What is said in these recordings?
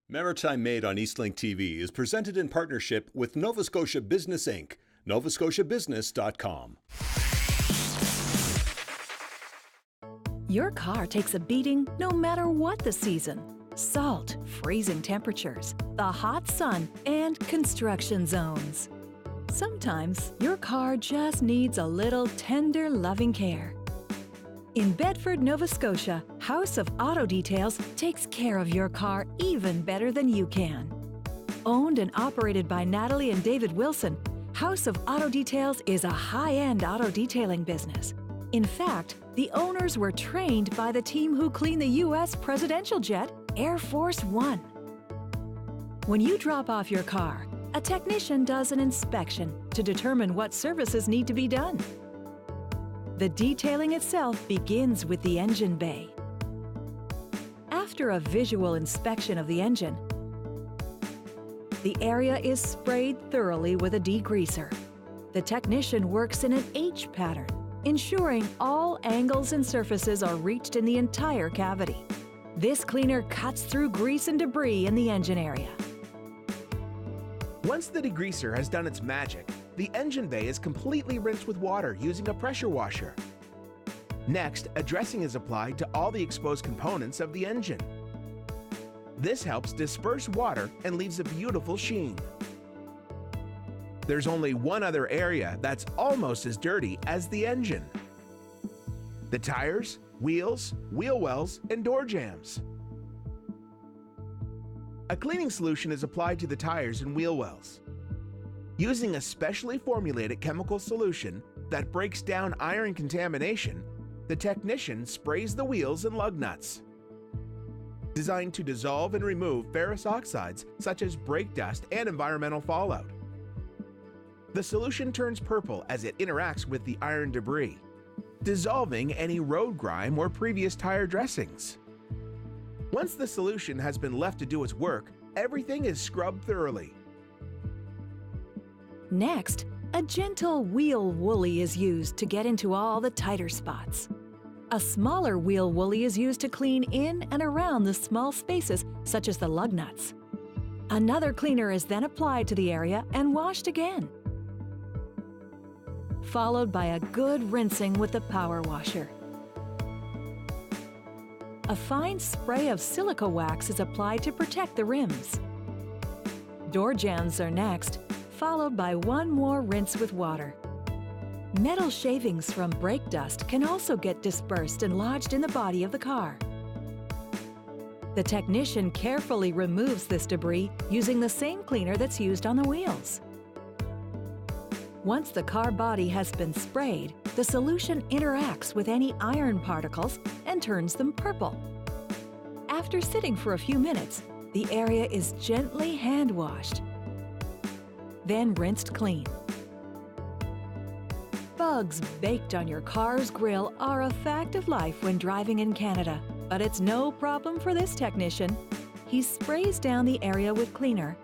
Maritime Made on Eastlink TV is presented in partnership with Nova Scotia Business Inc., novascotiabusiness.com. Your car takes a beating no matter what the season. Salt, freezing temperatures, the hot sun, and construction zones. Sometimes your car just needs a little tender, loving care. In Bedford, Nova Scotia, House of Auto Details takes care of your car even better than you can. Owned and operated by Natalie and David Wilson, House of Auto Details is a high-end auto detailing business. In fact, the owners were trained by the team who cleaned the U.S. presidential jet, Air Force One. When you drop off your car, a technician does an inspection to determine what services need to be done. The detailing itself begins with the engine bay. After a visual inspection of the engine, the area is sprayed thoroughly with a degreaser. The technician works in an H pattern, ensuring all angles and surfaces are reached in the entire cavity. This cleaner cuts through grease and debris in the engine area. Once the degreaser has done its magic, the engine bay is completely rinsed with water using a pressure washer. Next, a dressing is applied to all the exposed components of the engine. This helps disperse water and leaves a beautiful sheen. There's only one other area that's almost as dirty as the engine: the tires, wheels, wheel wells, and door jambs. A cleaning solution is applied to the tires and wheel wells. Using a specially formulated chemical solution that breaks down iron contamination, the technician sprays the wheels and lug nuts. Designed to dissolve and remove ferrous oxides such as brake dust and environmental fallout. The solution turns purple as it interacts with the iron debris, dissolving any road grime or previous tire dressings. Once the solution has been left to do its work, everything is scrubbed thoroughly. Next, a gentle wheel woolly is used to get into all the tighter spots. A smaller wheel woolly is used to clean in and around the small spaces, such as the lug nuts. Another cleaner is then applied to the area and washed again, followed by a good rinsing with the power washer. A fine spray of silica wax is applied to protect the rims. Door jambs are next, followed by one more rinse with water. Metal shavings from brake dust can also get dispersed and lodged in the body of the car. The technician carefully removes this debris using the same cleaner that's used on the wheels. Once the car body has been sprayed, the solution interacts with any iron particles and turns them purple. After sitting for a few minutes, the area is gently hand washed, then rinsed clean. Bugs baked on your car's grill are a fact of life when driving in Canada, but it's no problem for this technician. He sprays down the area with cleaner,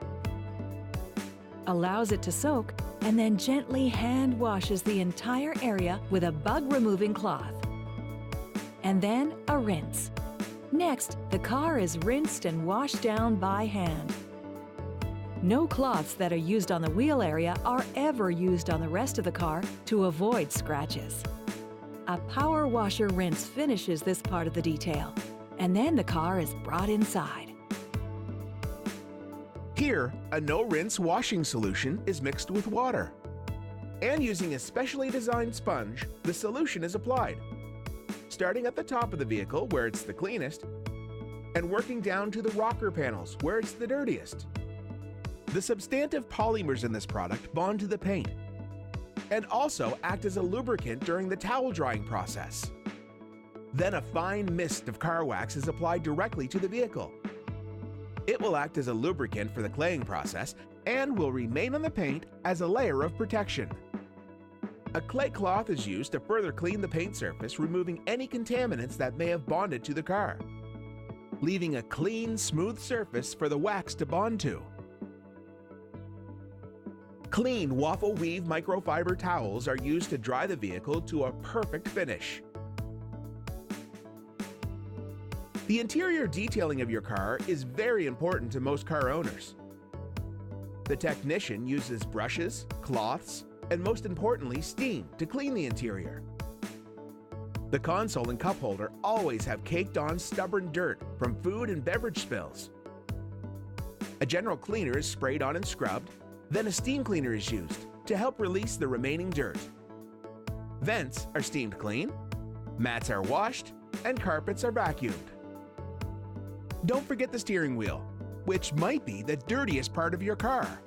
allows it to soak, and then gently hand washes the entire area with a bug-removing cloth. And then a rinse. Next, the car is rinsed and washed down by hand. No cloths that are used on the wheel area are ever used on the rest of the car to avoid scratches. A power washer rinse finishes this part of the detail, and then the car is brought inside. Here, a no-rinse washing solution is mixed with water. And using a specially designed sponge, the solution is applied, starting at the top of the vehicle where it's the cleanest, and working down to the rocker panels where it's the dirtiest. The substantive polymers in this product bond to the paint and also act as a lubricant during the towel drying process. Then a fine mist of car wax is applied directly to the vehicle. It will act as a lubricant for the claying process and will remain on the paint as a layer of protection. A clay cloth is used to further clean the paint surface, removing any contaminants that may have bonded to the car, leaving a clean, smooth surface for the wax to bond to. Clean waffle weave microfiber towels are used to dry the vehicle to a perfect finish. The interior detailing of your car is very important to most car owners. The technician uses brushes, cloths, and most importantly, steam to clean the interior. The console and cup holder always have caked on stubborn dirt from food and beverage spills. A general cleaner is sprayed on and scrubbed, then a steam cleaner is used to help release the remaining dirt. Vents are steamed clean, mats are washed, and carpets are vacuumed. Don't forget the steering wheel, which might be the dirtiest part of your car.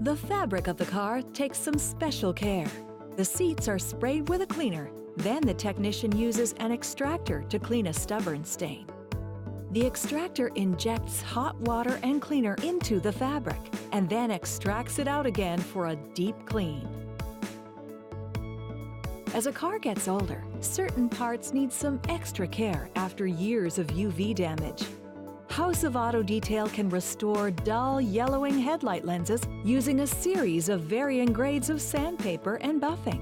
The fabric of the car takes some special care. The seats are sprayed with a cleaner, then the technician uses an extractor to clean a stubborn stain. The extractor injects hot water and cleaner into the fabric and then extracts it out again for a deep clean. As a car gets older, certain parts need some extra care after years of UV damage. House of Auto Detail can restore dull, yellowing headlight lenses using a series of varying grades of sandpaper and buffing.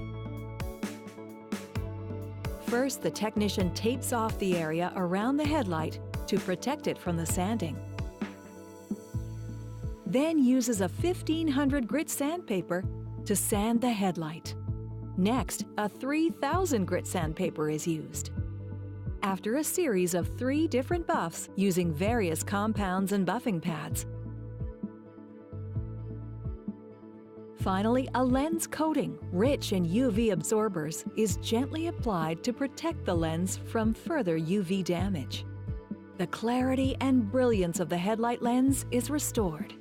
First, the technician tapes off the area around the headlight to protect it from the sanding. Then uses a 1500 grit sandpaper to sand the headlight. Next, a 3000 grit sandpaper is used. After a series of 3 different buffs using various compounds and buffing pads. Finally, a lens coating, rich in UV absorbers, is gently applied to protect the lens from further UV damage. The clarity and brilliance of the headlight lens is restored.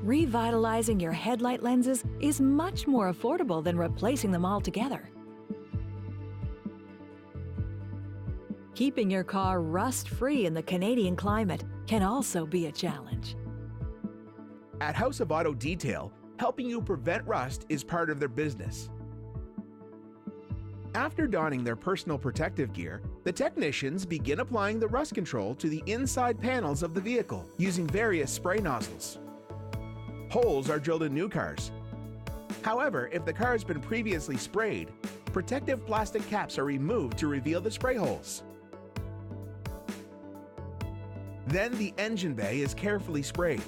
Revitalizing your headlight lenses is much more affordable than replacing them altogether. Keeping your car rust-free in the Canadian climate can also be a challenge. At House of Auto Detail, helping you prevent rust is part of their business. After donning their personal protective gear, the technicians begin applying the rust control to the inside panels of the vehicle using various spray nozzles. Holes are drilled in new cars. However, if the car has been previously sprayed, protective plastic caps are removed to reveal the spray holes. Then the engine bay is carefully sprayed.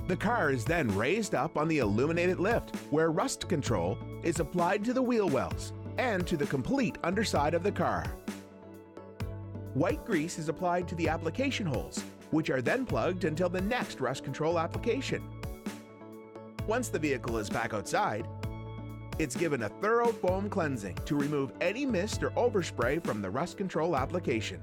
The car is then raised up on the illuminated lift, where rust control is applied to the wheel wells and to the complete underside of the car. White grease is applied to the application holes, which are then plugged until the next rust control application. Once the vehicle is back outside, it's given a thorough foam cleansing to remove any mist or overspray from the rust control application.